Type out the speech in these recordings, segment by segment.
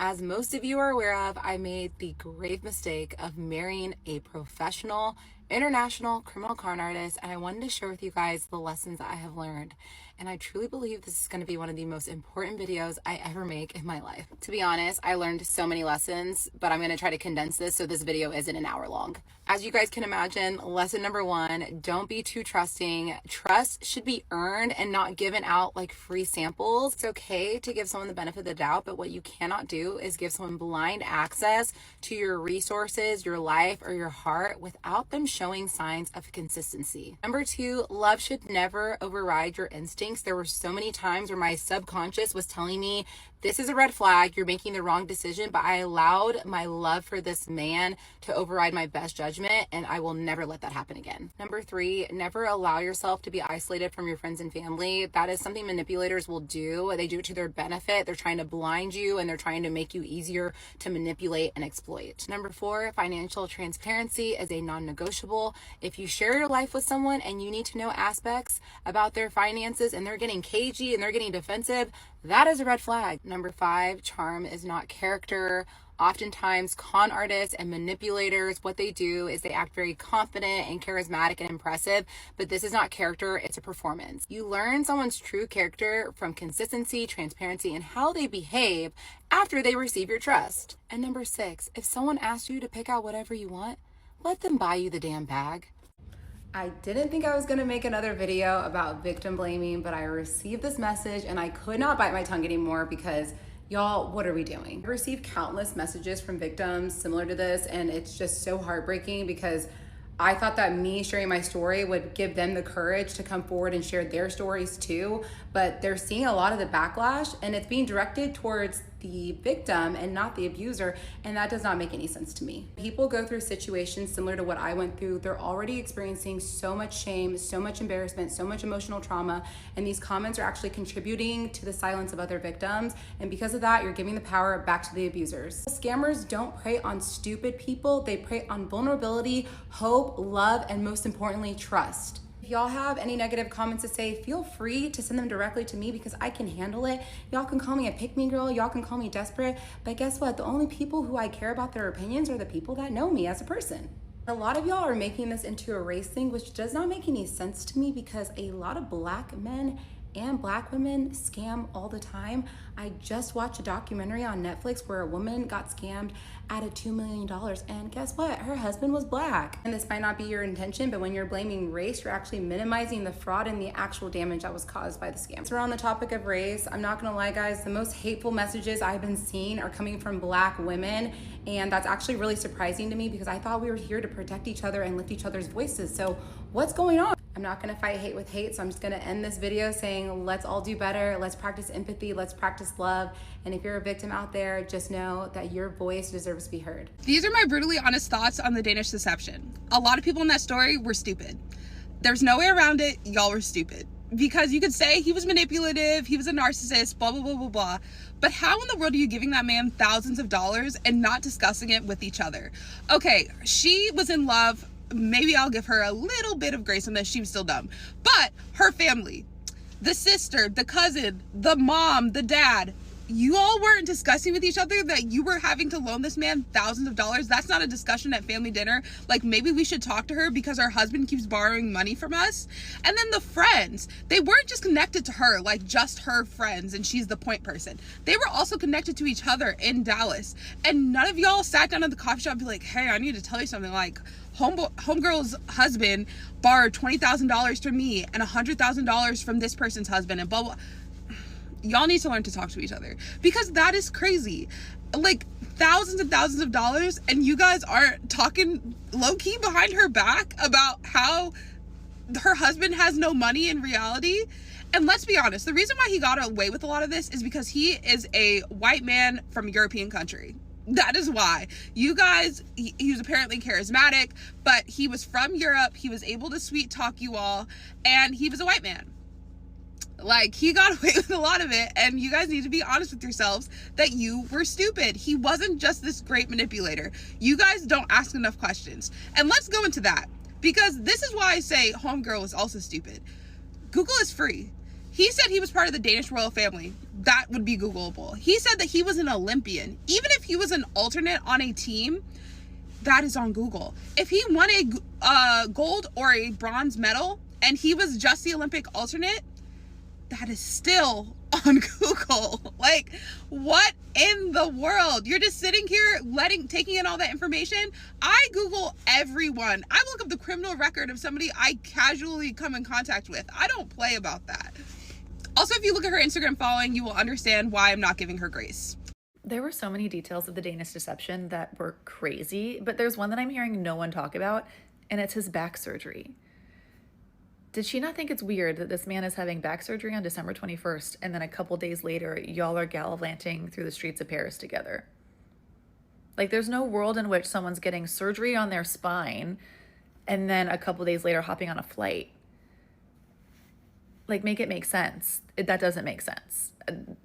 As most of you are aware of, I made the grave mistake of marrying a professional, international criminal con artist, and I wanted to share with you guys the lessons I have learned. And I truly believe this is going to be one of the most important videos I ever make in my life. To be honest, I learned so many lessons, but I'm going to try to condense this so this video isn't an hour long. As you guys can imagine, lesson number one, don't be too trusting. Trust should be earned and not given out like free samples. It's okay to give someone the benefit of the doubt, but what you cannot do is give someone blind access to your resources, your life, or your heart without them showing signs of consistency. Number two, love should never override your instincts. There were so many times where my subconscious was telling me, this is a red flag, you're making the wrong decision, but I allowed my love for this man to override my best judgment, and I will never let that happen again. Number three, never allow yourself to be isolated from your friends and family. That is something manipulators will do. They do it to their benefit. They're trying to blind you, and they're trying to make you easier to manipulate and exploit. Number four, financial transparency is a non-negotiable. If you share your life with someone and you need to know aspects about their finances and they're getting cagey and they're getting defensive, that is a red flag. Number five, charm is not character. Oftentimes, con artists and manipulators, what they do is they act very confident and charismatic and impressive, but this is not character, it's a performance. You learn someone's true character from consistency, transparency, and how they behave after they receive your trust. And number six, if someone asks you to pick out whatever you want, let them buy you the damn bag. I didn't think I was gonna make another video about victim blaming, but I received this message and I could not bite my tongue anymore because y'all, what are we doing? I received countless messages from victims similar to this, and it's just so heartbreaking because I thought that me sharing my story would give them the courage to come forward and share their stories too, but they're seeing a lot of the backlash and it's being directed towards the victim and not the abuser, and that does not make any sense to me. People go through situations similar to what I went through. They're already experiencing so much shame, so much embarrassment, so much emotional trauma, and these comments are actually contributing to the silence of other victims, and because of that, you're giving the power back to the abusers. Scammers don't prey on stupid people, they prey on vulnerability, hope, love, and most importantly, trust. If y'all have any negative comments to say, feel free to send them directly to me because I can handle it. Y'all can call me a pick-me girl, y'all can call me desperate, but guess what? The only people who I care about their opinions are the people that know me as a person. A lot of y'all are making this into a race thing, which does not make any sense to me because a lot of Black men and Black women scam all the time. I just watched a documentary on Netflix where a woman got scammed out of $2 million, and guess what? Her husband was Black. And this might not be your intention, but when you're blaming race, you're actually minimizing the fraud and the actual damage that was caused by the scam. So on the topic of race, I'm not gonna lie guys, the most hateful messages I've been seeing are coming from Black women, and that's actually really surprising to me because I thought we were here to protect each other and lift each other's voices. So what's going on? I'm not gonna fight hate with hate, so I'm just gonna end this video saying let's all do better, let's practice empathy, let's practice love, and if you're a victim out there, just know that your voice deserves to be heard. These are my brutally honest thoughts on the Danish deception. A lot of people in that story were stupid. There's no way around it, y'all were stupid. Because you could say he was manipulative, he was a narcissist, blah, blah, blah, blah, blah. But how in the world are you giving that man thousands of dollars and not discussing it with each other? Okay, she was in love. Maybe I'll give her a little bit of grace on this. She was still dumb. But her family, the sister, the cousin, the mom, the dad, you all weren't discussing with each other that you were having to loan this man thousands of dollars. That's not a discussion at family dinner. Like, maybe we should talk to her because our husband keeps borrowing money from us. And then the friends, they weren't just connected to her, like just her friends and she's the point person. They were also connected to each other in Dallas. And none of y'all sat down at the coffee shop and be like, hey, I need to tell you something. Like, homegirl's husband borrowed $20,000 from me and $100,000 from this person's husband and blah, blah. Y'all need to learn to talk to each other because that is crazy. Like, thousands and thousands of dollars, and you guys aren't talking low-key behind her back about how her husband has no money in reality. And let's be honest, the reason why he got away with a lot of this is because he is a white man from a European country. That is why. You guys, he was apparently charismatic, but he was from Europe. He was able to sweet talk you all, and he was a white man. Like, he got away with a lot of it, and you guys need to be honest with yourselves that you were stupid. He wasn't just this great manipulator. You guys don't ask enough questions. And let's go into that, because this is why I say homegirl is also stupid. Google is free. He said he was part of the Danish royal family. That would be Googleable. He said that he was an Olympian. Even if he was an alternate on a team, that is on Google. If he won a gold or a bronze medal and he was just the Olympic alternate, that is still on Google. Like, what in the world? You're just sitting here taking in all that information. I Google everyone. I look up the criminal record of somebody I casually come in contact with. I don't play about that. Also, if you look at her Instagram following, you will understand why I'm not giving her grace. There were so many details of the Danish deception that were crazy, but there's one that I'm hearing no one talk about, and it's his back surgery. Did she not think it's weird that this man is having back surgery on December 21st, and then a couple days later, y'all are gallivanting through the streets of Paris together? Like, there's no world in which someone's getting surgery on their spine, and then a couple days later hopping on a flight. Like, make it make sense. That doesn't make sense.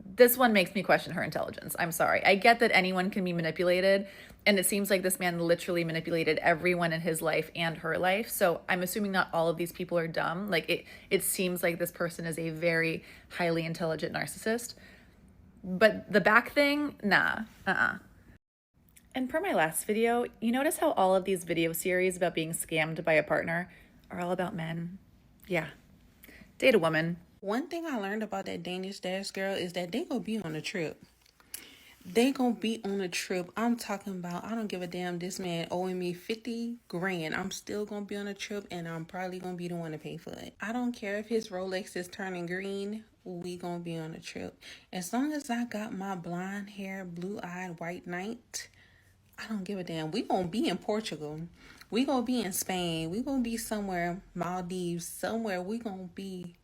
This one makes me question her intelligence. I'm sorry. I get that anyone can be manipulated, and it seems like this man literally manipulated everyone in his life and her life. So I'm assuming not all of these people are dumb. Like, it seems like this person is a very highly intelligent narcissist. But the back thing, nah, And per my last video, you notice how all of these video series about being scammed by a partner are all about men? Yeah. Date a woman. One thing I learned about that Danish dash girl is that they gonna be on a trip. They gonna be on a trip. I'm talking about, I don't give a damn, this man owing me 50 grand. I'm still gonna be on a trip, and I'm probably gonna be the one to pay for it. I don't care if his Rolex is turning green. We gonna be on a trip. As long as I got my blonde hair, blue-eyed white knight, I don't give a damn. We gonna be in Portugal. We gonna be in Spain. We gonna be somewhere, Maldives, somewhere. We gonna be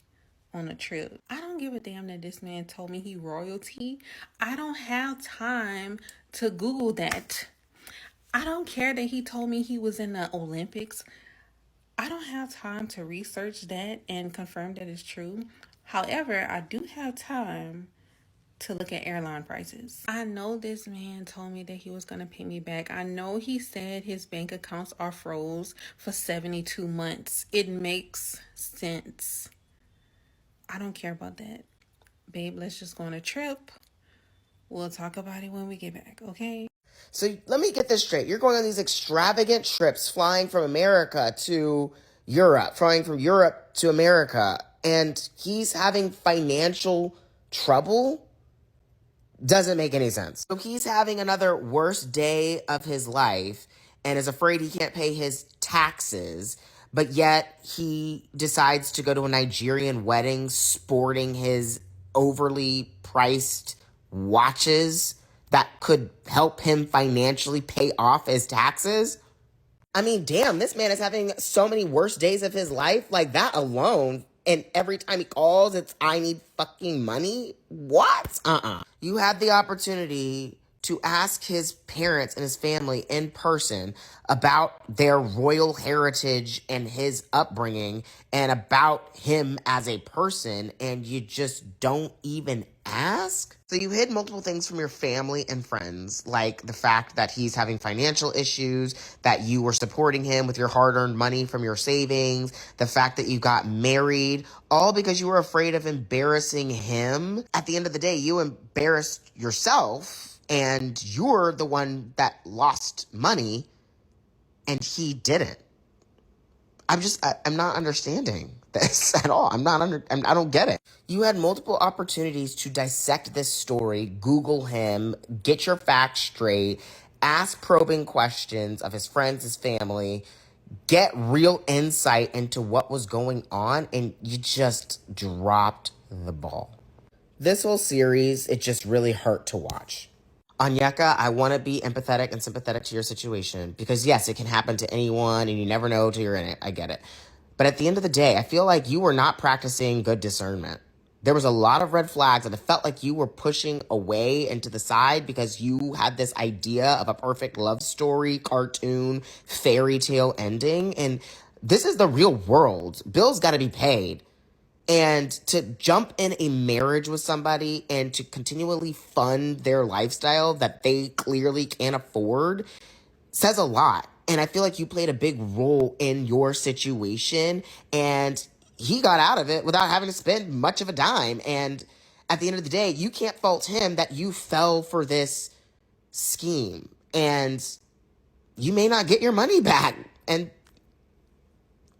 on a trip. I don't give a damn that this man told me he royalty. I don't have time to Google that. I don't care that he told me he was in the Olympics. I don't have time to research that and confirm that it's true. However, I do have time to look at airline prices. I know this man told me that he was going to pay me back. I know he said his bank accounts are froze for 72 months. It makes sense. I don't care about that. Babe, let's just go on a trip. We'll talk about it when we get back, okay? So let me get this straight. You're going on these extravagant trips, flying from America to Europe, flying from Europe to America, and he's having financial trouble? Doesn't make any sense. So he's having another worst day of his life and is afraid he can't pay his taxes, but yet he decides to go to a Nigerian wedding sporting his overly priced watches that could help him financially pay off his taxes. I mean, damn, this man is having so many worst days of his life. Like, that alone, and every time he calls, it's, I need fucking money? What? You had the opportunity to ask his parents and his family in person about their royal heritage and his upbringing and about him as a person, and you just don't even ask? So you hid multiple things from your family and friends, like the fact that he's having financial issues, that you were supporting him with your hard-earned money from your savings, the fact that you got married, all because you were afraid of embarrassing him. At the end of the day, you embarrassed yourself, and you're the one that lost money, and he didn't. I'm not understanding this at all. I don't get it. You had multiple opportunities to dissect this story, Google him, get your facts straight, ask probing questions of his friends, his family, get real insight into what was going on, and you just dropped the ball. This whole series, it just really hurt to watch. Anyeka, I want to be empathetic and sympathetic to your situation because, yes, it can happen to anyone and you never know till you're in it. I get it. But at the end of the day, I feel like you were not practicing good discernment. There was a lot of red flags and it felt like you were pushing away and to the side because you had this idea of a perfect love story, cartoon, fairy tale ending. And this is the real world. Bills got to be paid. And to jump in a marriage with somebody and to continually fund their lifestyle that they clearly can't afford says a lot. And I feel like you played a big role in your situation. And he got out of it without having to spend much of a dime. And at the end of the day, you can't fault him that you fell for this scheme. And you may not get your money back. And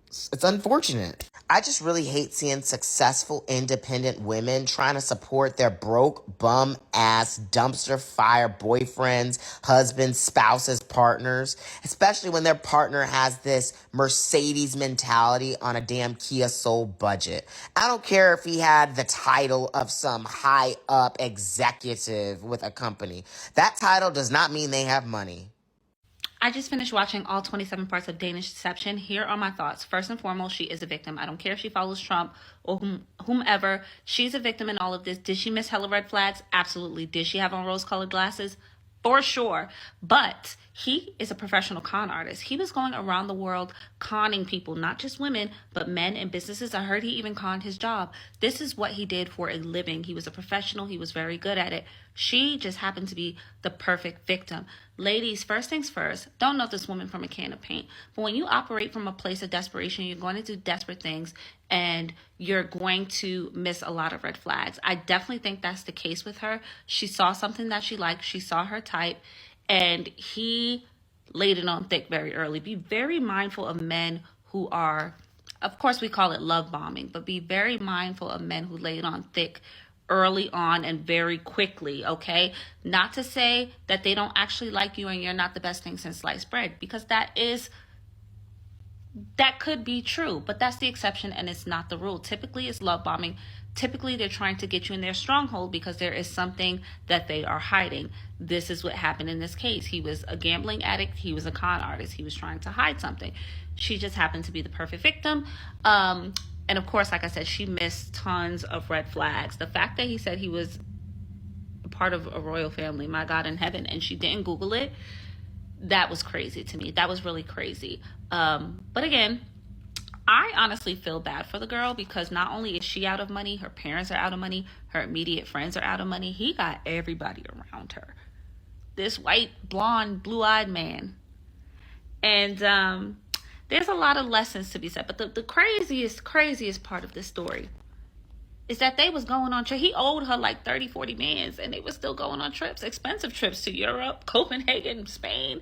it's unfortunate. I just really hate seeing successful, independent women trying to support their broke, bum-ass, dumpster fire boyfriends, husbands, spouses, partners, especially when their partner has this Mercedes mentality on a damn Kia Soul budget. I don't care if he had the title of some high-up executive with a company. That title does not mean they have money. I just finished watching all 27 parts of Danish Deception. Here are my thoughts. First and foremost, she is a victim. I don't care if she follows Trump or whomever. She's a victim in all of this. Did she miss hella red flags? Absolutely. Did she have on rose-colored glasses? For sure. But he is a professional con artist. He was going around the world conning people, not just women, but men and businesses. I heard he even conned his job. This is what he did for a living. He was a professional. He was very good at it. She just happened to be the perfect victim. Ladies, first things first, don't know this woman from a can of paint. But when you operate from a place of desperation, you're going to do desperate things and you're going to miss a lot of red flags. I definitely think that's the case with her. She saw something that she liked. She saw her type. And he laid it on thick very early. Be very mindful of men who are, of course we call it love bombing, but be very mindful of men who lay it on thick early on and very quickly, okay? Not to say that they don't actually like you and you're not the best thing since sliced bread, because that could be true, but that's the exception and it's not the rule. Typically it's love bombing. Typically they're trying to get you in their stronghold because there is something that they are hiding. This is what happened in this case. He was a gambling addict. He was a con artist. He was trying to hide something. She just happened to be the perfect victim. And of course, like I said, she missed tons of red flags. The fact that he said he was a part of a royal family, my God in heaven, and she didn't Google it, that was crazy to me. That was really crazy. But again, I honestly feel bad for the girl because not only is she out of money, her parents are out of money, her immediate friends are out of money. He got everybody around her. This white, blonde, blue-eyed man. And there's a lot of lessons to be said. But the craziest part of this story is that they was going on trips. He owed her like 30, 40 mans, and they were still going on trips, expensive trips to Europe, Copenhagen, Spain.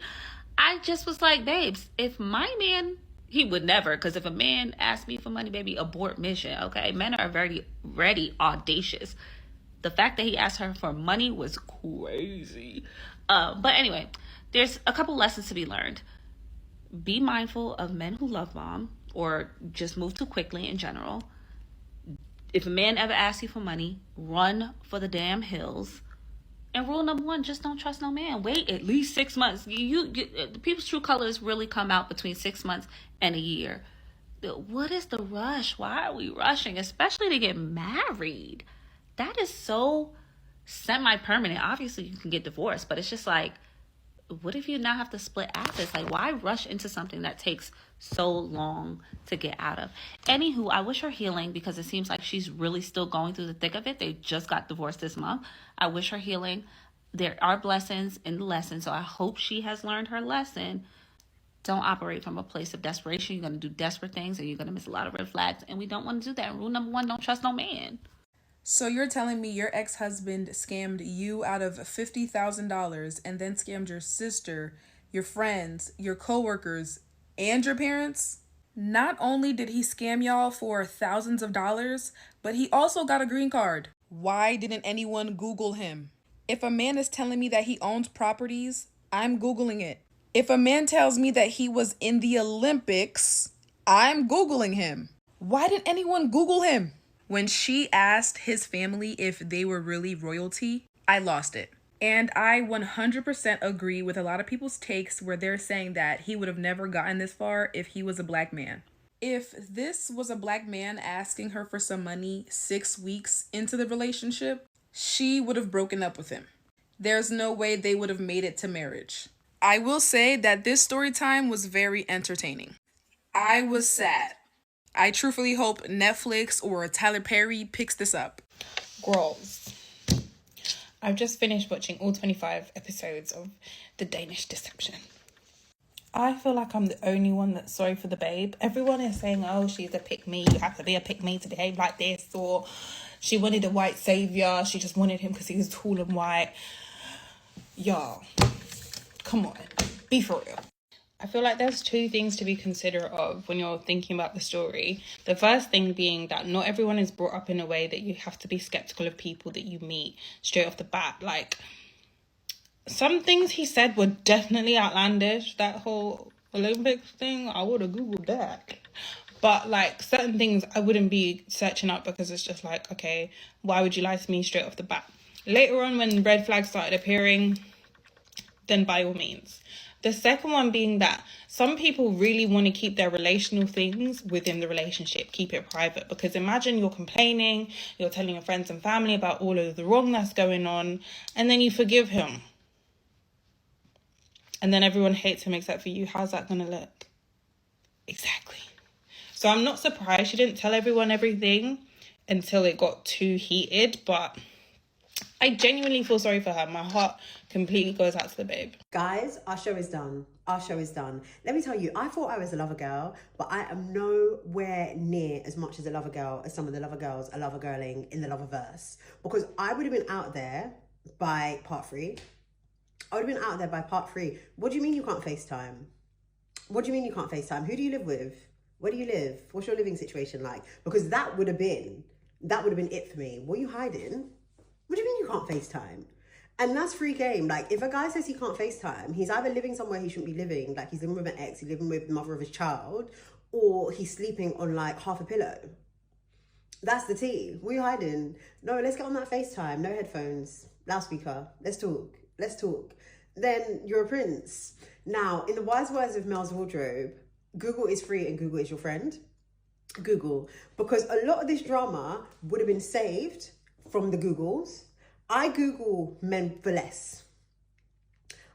I just was like, babes, if my man, he would never, because if a man asked me for money, baby, abort mission, okay? Men are very ready, audacious. The fact that he asked her for money was crazy. But anyway, there's a couple lessons to be learned. Be mindful of men who love bomb or just move too quickly in general. If a man ever asks you for money, run for the damn hills. And rule number one, just don't trust no man. Wait at least 6 months. The people's true colors really come out between 6 months and a year. What is the rush? Why are we rushing? Especially to get married. That is so semi-permanent. Obviously, you can get divorced, but it's just like, what if you now have to split assets? Like, why rush into something that takes so long to get out of? Anywho, I wish her healing because it seems like she's really still going through the thick of it. They just got divorced this month. I wish her healing. There are blessings in the lesson, so I hope she has learned her lesson. Don't operate from a place of desperation. You're going to do desperate things and you're going to miss a lot of red flags, and we don't want to do that. Rule number one, don't trust no man. So you're telling me your ex-husband scammed you out of $50,000 and then scammed your sister, your friends, your coworkers, and your parents? Not only did he scam y'all for thousands of dollars, but he also got a green card. Why didn't anyone Google him? If a man is telling me that he owns properties, I'm Googling it. If a man tells me that he was in the Olympics, I'm Googling him. Why didn't anyone Google him? When she asked his family if they were really royalty, I lost it. And I 100% agree with a lot of people's takes where they're saying that he would have never gotten this far if he was a black man. If this was a black man asking her for some money 6 weeks into the relationship, she would have broken up with him. There's no way they would have made it to marriage. I will say that this story time was very entertaining. I was sad. I truthfully hope Netflix or Tyler Perry picks this up. Girls, I've just finished watching all 25 episodes of The Danish Deception. I feel like I'm the only one that's sorry for the babe. Everyone is saying, oh, she's a pick-me. You have to be a pick-me to behave like this. Or she wanted a white savior. She just wanted him because he was tall and white. Y'all, come on. Be for real. I feel like there's two things to be considerate of when you're thinking about the story. The first thing being that not everyone is brought up in a way that you have to be skeptical of people that you meet straight off the bat. Like, some things he said were definitely outlandish. That whole Olympics thing, I would have Googled that. But, like, certain things I wouldn't be searching up because it's just like, okay, why would you lie to me straight off the bat? Later on, when red flags started appearing, then by all means. The second one being that some people really want to keep their relational things within the relationship, keep it private. Because imagine you're complaining, you're telling your friends and family about all of the wrong that's going on, and then you forgive him. And then everyone hates him except for you. How's that going to look? Exactly. So I'm not surprised she didn't tell everyone everything until it got too heated, but I genuinely feel sorry for her. My heart completely goes out to the babe. Guys, our show is done. Our show is done. Let me tell you, I thought I was a lover girl, but I am nowhere near as much as a lover girl as some of the lover girls are lover girling in the Loververse. Because I would have been out there by part 3. I would have been out there by part 3. What do you mean you can't FaceTime? What do you mean you can't FaceTime? Who do you live with? Where do you live? What's your living situation like? Because that would have been it for me. What are you hiding? What do you mean you can't FaceTime? And that's free game. Like, if a guy says he can't FaceTime, he's either living somewhere he shouldn't be living, like he's living with an ex, he's living with the mother of his child, or he's sleeping on like half a pillow. That's the tea. What are you hiding? No, let's get on that FaceTime. No headphones, loudspeaker. Let's talk. Let's talk. Then you're a prince. Now, in the wise words of Mel's wardrobe, Google is free and Google is your friend. Google. Because a lot of this drama would have been saved from the Googles. I Google men for less.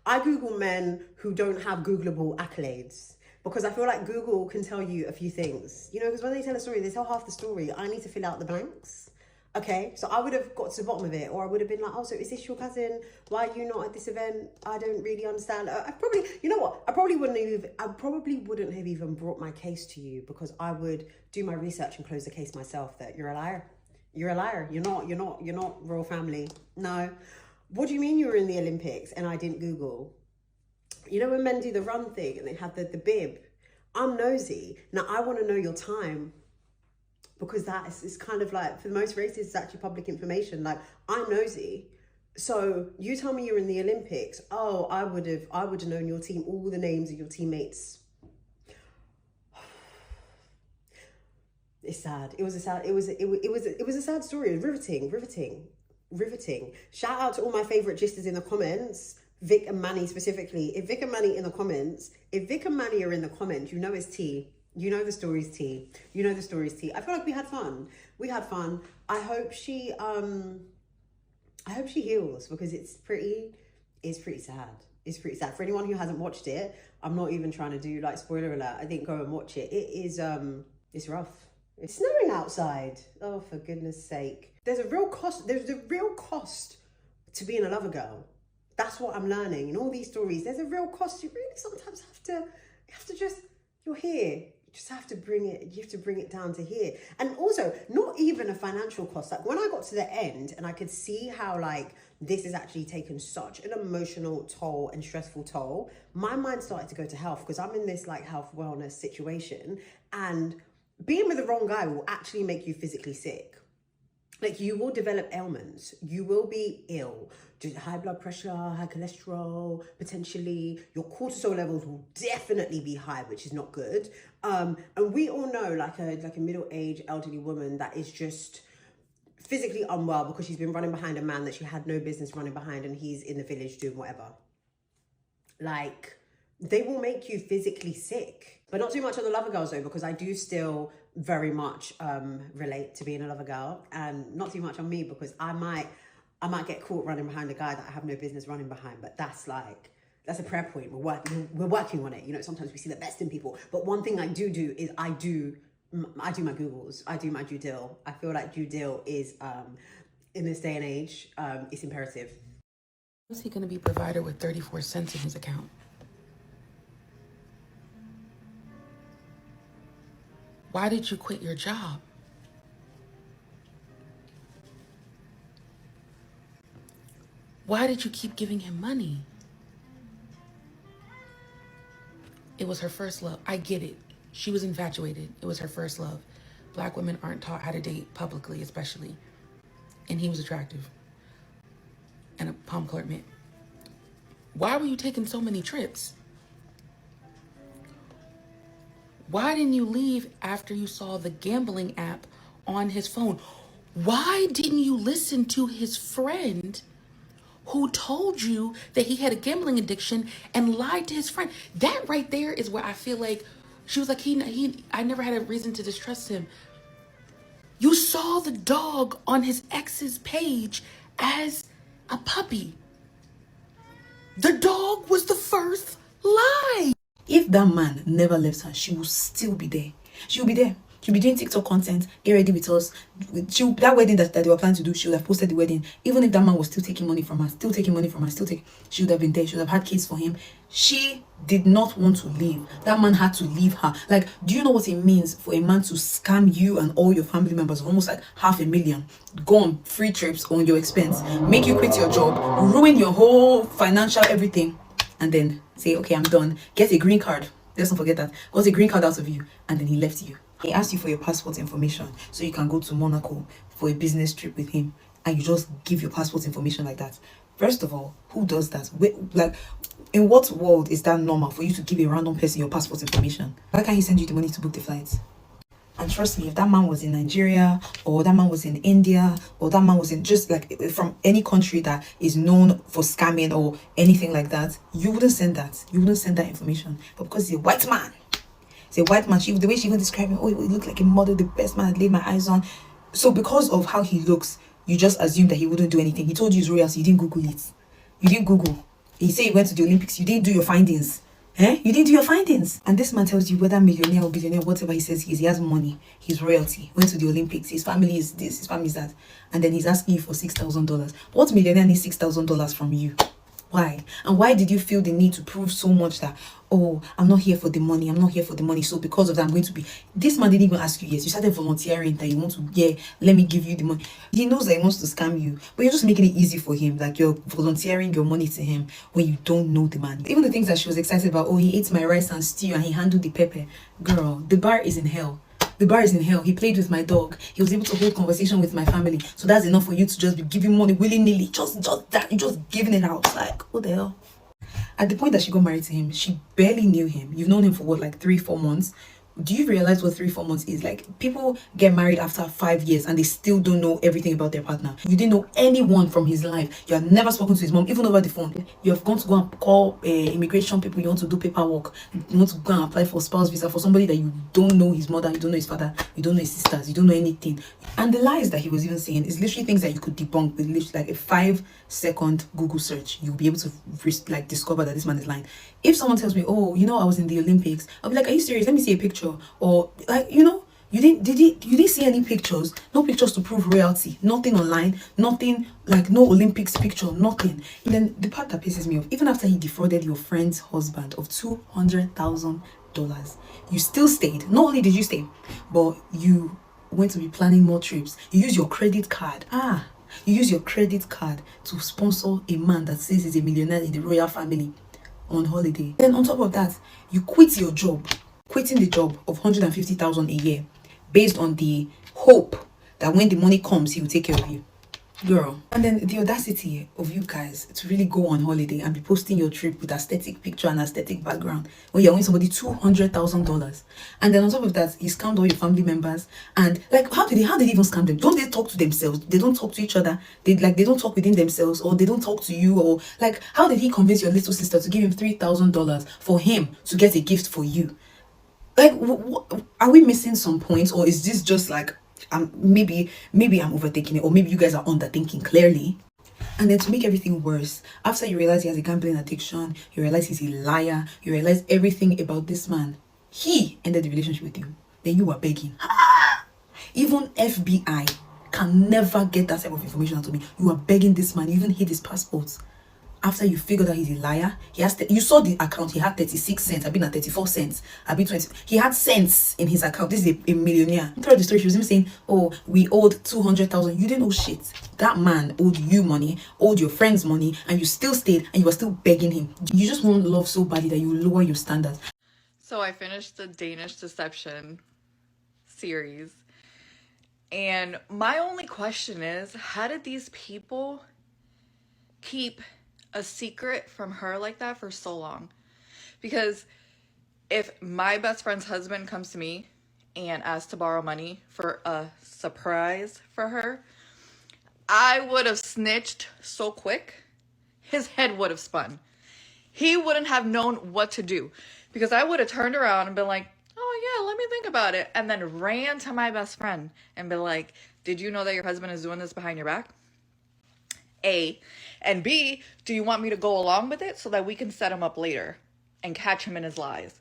I Google men who don't have Googleable accolades. Because I feel like Google can tell you a few things. You know, because when they tell a story, they tell half the story. I need to fill out the blanks. Okay, so I would have got to the bottom of it, or I would have been like, oh, so is this your cousin? Why are you not at this event? I don't really understand. I probably, you know what? I probably wouldn't have even brought my case to you, because I would do my research and close the case myself that you're a liar. You're a liar. You're not royal family. No. What do you mean you were in the Olympics and I didn't Google? You know when men do the run thing and they have the bib? I'm nosy. Now I want to know your time. Because that is kind of like, for the most races, it's actually public information. Like, I'm nosy. So you tell me you're in the Olympics. Oh, I would have known your team, all the names of your teammates. It's sad. It was a sad story. It was riveting. Shout out to all my favorite gisters in the comments. Vic and Manny specifically. If Vic and Manny are in the comments, you know it's tea. You know the story's tea. I feel like we had fun. I hope she heals, because it's pretty sad. It's pretty sad. For anyone who hasn't watched it, I'm not even trying to do like spoiler alert. I think go and watch it. It is it's rough. It's snowing outside. Oh, for goodness sake. There's a real cost to being a lover girl. That's what I'm learning in all these stories. There's a real cost. You really sometimes have to just, you're here. You just have to bring it down to here. And also, not even a financial cost. Like, when I got to the end and I could see how like this has actually taken such an emotional toll and stressful toll, my mind started to go to health, because I'm in this like health wellness situation, and being with the wrong guy will actually make you physically sick. Like, you will develop ailments. You will be ill. High blood pressure, high cholesterol, potentially. Your cortisol levels will definitely be high, which is not good. And we all know like a middle-aged elderly woman that is just physically unwell because she's been running behind a man that she had no business running behind, and he's in the village doing whatever. Like, they will make you physically sick. But not too much on the lover girls though, because I do still very much relate to being a lover girl, and not too much on me, because I might get caught running behind a guy that I have no business running behind. But that's a prayer point. We're working on it. You know, sometimes we see the best in people. But one thing I do is I do my Googles. I do my due dil. I feel like due dil is in this day and age, it's imperative. How's he going to be provided with 34 cents in his account? Why did you quit your job? Why did you keep giving him money? It was her first love. I get it. She was infatuated. It was her first love. Black women aren't taught how to date publicly, especially. And he was attractive. And a palm-colored mint. Why were you taking so many trips? Why didn't you leave after you saw the gambling app on his phone? Why didn't you listen to his friend who told you that he had a gambling addiction and lied to his friend? That right there is where I feel like she was like, I never had a reason to distrust him. You saw the dog on his ex's page as a puppy. The dog was the first lie. If that man never left her, she will still be there. She'll be there. She'll be doing TikTok content, get ready with us. That wedding that they were planning to do, she would have posted the wedding. Even if that man was still taking money from her, she would have been there. She would have had kids for him. She did not want to leave. That man had to leave her. Like, do you know what it means for a man to scam you and all your family members of almost like $500,000, go on free trips on your expense, make you quit your job, ruin your whole financial everything, and then say, okay, I'm done. Get a green card. Let's not forget that. Got a green card out of you, and then he left you. He asked you for your passport information so you can go to Monaco for a business trip with him, and you just give your passport information like that. First of all, who does that? Like, in what world is that normal for you to give a random person your passport information? Why can't he send you the money to book the flights? And trust me, if that man was in Nigeria, or that man was in India, or that man was in just like from any country that is known for scamming or anything like that, you wouldn't send that. You wouldn't send that information. But because he's a white man, the way she even described him, oh, he looked like a model, the best man I'd laid my eyes on. So because of how he looks, you just assume that he wouldn't do anything. He told you his royalty, you didn't Google it. You didn't Google. He said he went to the Olympics, you didn't do your findings. You didn't do your findings. And this man tells you whether millionaire or billionaire, whatever he says he has money, he's royalty, went to the Olympics, his family is this, his family is that. And then he's asking you for $6,000. What millionaire needs $6,000 from you? Why? And why did you feel the need to prove so much that, oh, I'm not here for the money, so because of that I'm going to be... This man didn't even ask you yet. You started volunteering that you want to, let me give you the money. He knows that he wants to scam you, but you're just making it easy for him. Like, you're volunteering your money to him when you don't know the man. Even the things that she was excited about, oh, he ate my rice and stew and he handled the pepper. Girl, the bar is in hell. The bar is in hell. He played with my dog. He was able to hold conversation with my family. So that's enough for you to just be giving money willy-nilly. Just that. You're just giving it out. Like, what the hell? At the point that she got married to him, she barely knew him. You've known him for what, like 3-4 months? Do you realize what 3-4 months is? Like, people get married after 5 years and they still don't know everything about their partner. You didn't know anyone from his life. You have never spoken to his mom, even over the phone. You have gone to go and call immigration people. You want to do paperwork. You want to go and apply for spouse visa for somebody that you don't know his mother, you don't know his father, you don't know his sisters, you don't know anything. And the lies that he was even saying is literally things that you could debunk with literally like a 5-second Google search. You'll be able to like discover that this man is lying. If someone tells me, oh, you know, I was in the Olympics, I'll be like, are you serious? Let me see a picture. Or like, you know, you didn't see any pictures, no pictures to prove royalty, nothing online, nothing, like no Olympics picture, nothing. And then the part that pisses me off, even after he defrauded your friend's husband of $200,000, you still stayed. Not only did you stay, but you went to be planning more trips. You use your credit card. You use your credit card to sponsor a man that says he's a millionaire in the royal family on holiday. Then on top of that, you quit your job, quitting the job of $150,000 a year based on the hope that when the money comes, he will take care of you. Girl. And then the audacity of you guys to really go on holiday and be posting your trip with aesthetic picture and aesthetic background when you're owing somebody $200,000. And then on top of that, he scammed all your family members. And like, how did he even scam them? Don't they talk to themselves? They don't talk to each other. They don't talk within themselves, or they don't talk to you, or like, how did he convince your little sister to give him $3,000 for him to get a gift for you? Like, are we missing some points, or is this just like, maybe I'm overthinking it, or maybe you guys are underthinking clearly? And then to make everything worse, after you realize he has a gambling addiction, you realize he's a liar, you realize everything about this man, he ended the relationship with you, then you were begging. Even FBI can never get that type of information out of me. You are begging this man, you even hid his passport. after you figured out he's a liar, you saw the account, he had 36 cents, I've been at 34 cents, I've been 20, he had cents in his account. This is a millionaire. Throughout the story, she was even saying, oh, we owed 200,000. You didn't owe shit. That man owed you money, owed your friends money, and you still stayed and you were still begging him. You just want love so badly that you lower your standards. So I finished the Danish Deception series, and my only question is, how did these people keep a secret from her like that for so long? Because if my best friend's husband comes to me and asks to borrow money for a surprise for her, I would have snitched so quick, his head would have spun. He wouldn't have known what to do, because I would have turned around and been like, oh yeah, let me think about it, and then ran to my best friend and be like, did you know that your husband is doing this behind your back? A. And B, do you want me to go along with it so that we can set him up later and catch him in his lies?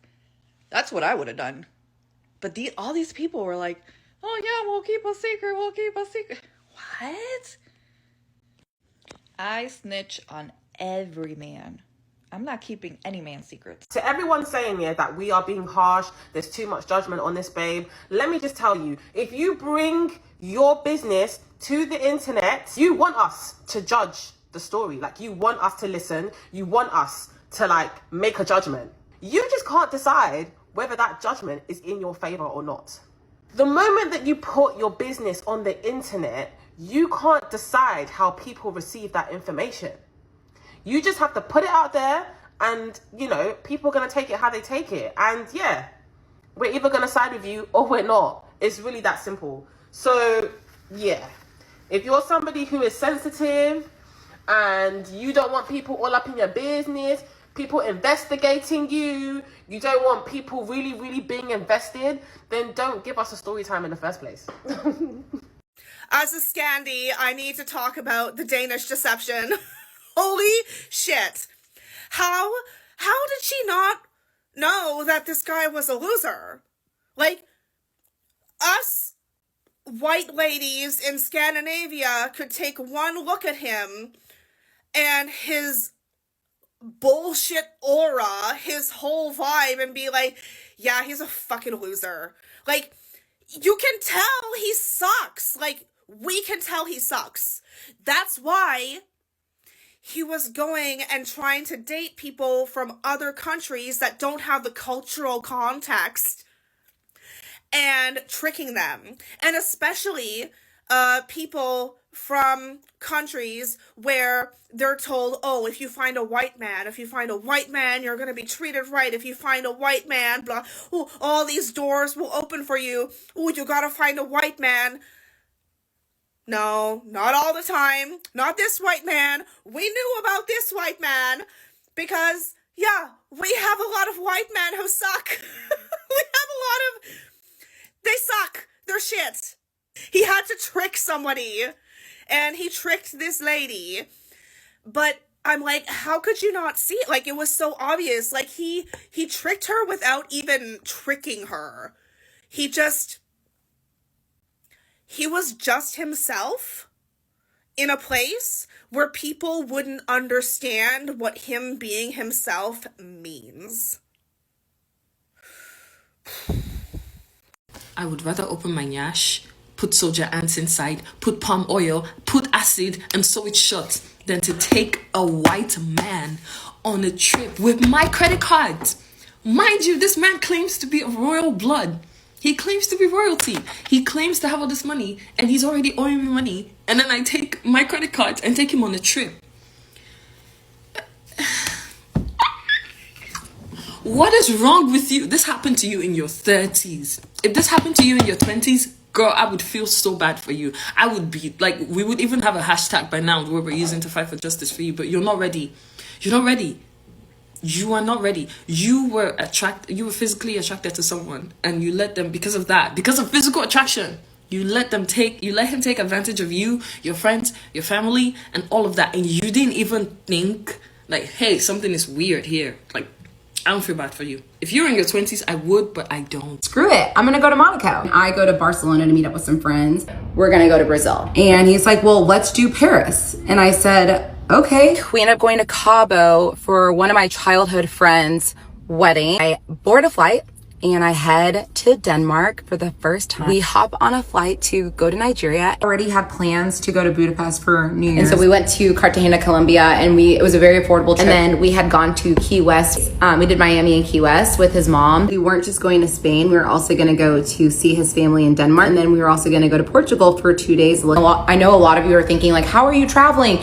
That's what I would have done. But all these people were like, oh yeah, we'll keep a secret, we'll keep a secret. What? I snitch on every man. I'm not keeping any man's secrets. To everyone saying that we are being harsh, there's too much judgment on this, babe, let me just tell you, if you bring your business to the internet, you want us to judge the story. Like, you want us to listen, you want us to make a judgment. You just can't decide whether that judgment is in your favor or not. The moment that you put your business on the internet, you can't decide how people receive that information. You just have to put it out there, and, people are going to take it how they take it. And yeah, we're either going to side with you or we're not. It's really that simple. So yeah, if you're somebody who is sensitive and you don't want people all up in your business, people investigating you don't want people really, really being invested, then don't give us a story time in the first place. As a Scandi, I need to talk about the Danish Deception. Holy shit. How did she not know that this guy was a loser? Us white ladies in Scandinavia could take one look at him and his bullshit aura, his whole vibe, and be like, yeah, he's a fucking loser. You can tell he sucks. We can tell he sucks. That's why he was going and trying to date people from other countries that don't have the cultural context and tricking them. And especially people from countries where they're told, oh, if you find a white man, you're going to be treated right. If you find a white man, blah, oh, all these doors will open for you. Oh, you got to find a white man. No, not all the time. Not this white man. We knew about this white man because, yeah, we have a lot of white men who suck. They suck. They're shit. He had to trick somebody, and he tricked this lady. But I'm like, how could you not see it? It was so obvious. He tricked her without even tricking her. He was just himself in a place where people wouldn't understand what him being himself means. I would rather open my nyash, put soldier ants inside, put palm oil, put acid, and sew it shut than to take a white man on a trip with my credit card. Mind you, this man claims to be of royal blood. He claims to be royalty. He claims to have all this money, and he's already owing me money. And then I take my credit card and take him on a trip. What is wrong with you? This happened to you in your 30s. If this happened to you in your 20s, girl, I would feel so bad for you. I would be we would even have a hashtag by now where we're using to fight for justice for you, but you're not ready. You're not ready. You are not ready. You were physically attracted to someone, and you let them, because of physical attraction, you let him take advantage of you, your friends, your family, and all of that, and you didn't even think hey, something is weird here. I don't feel bad for you. If you're in your 20s, I would, but I don't. Screw it. I'm going to go to Monaco. I go to Barcelona to meet up with some friends. We're going to go to Brazil. And he's like, well, let's do Paris. And I said, okay. We ended up going to Cabo for one of my childhood friends' wedding. I board a flight and I head to Denmark for the first time. We hop on a flight to go to Nigeria. Already had plans to go to Budapest for New Year's. And so we went to Cartagena, Colombia, and it was a very affordable trip. And then we had gone to Key West. We did Miami and Key West with his mom. We weren't just going to Spain. We were also gonna go to see his family in Denmark. And then we were also gonna go to Portugal for 2 days. I know a lot of you are thinking like, how are you traveling?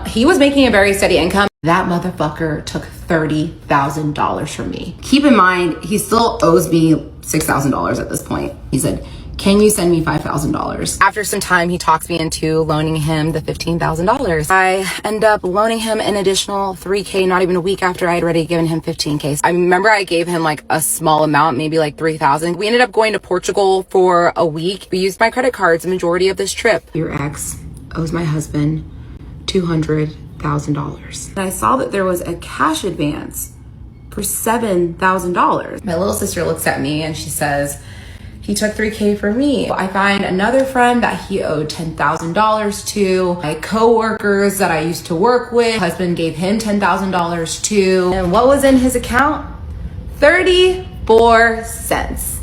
He was making a very steady income. That motherfucker took $30,000 from me. Keep in mind, he still owes me $6,000 at this point. He said, can you send me $5,000? After some time, he talks me into loaning him the $15,000. I end up loaning him an additional $3K, not even a week after I had already given him $15K. I remember I gave him like a small amount, maybe like $3,000. We ended up going to Portugal for a week. We used my credit cards the majority of this trip. Your ex owes my husband $200,000. And I saw that there was a cash advance for $7,000. My little sister looks at me and she says, he took $3K from me. I find another friend that he owed $10,000 to. My coworkers that I used to work with, husband gave him $10,000 to. And what was in his account? 34 cents.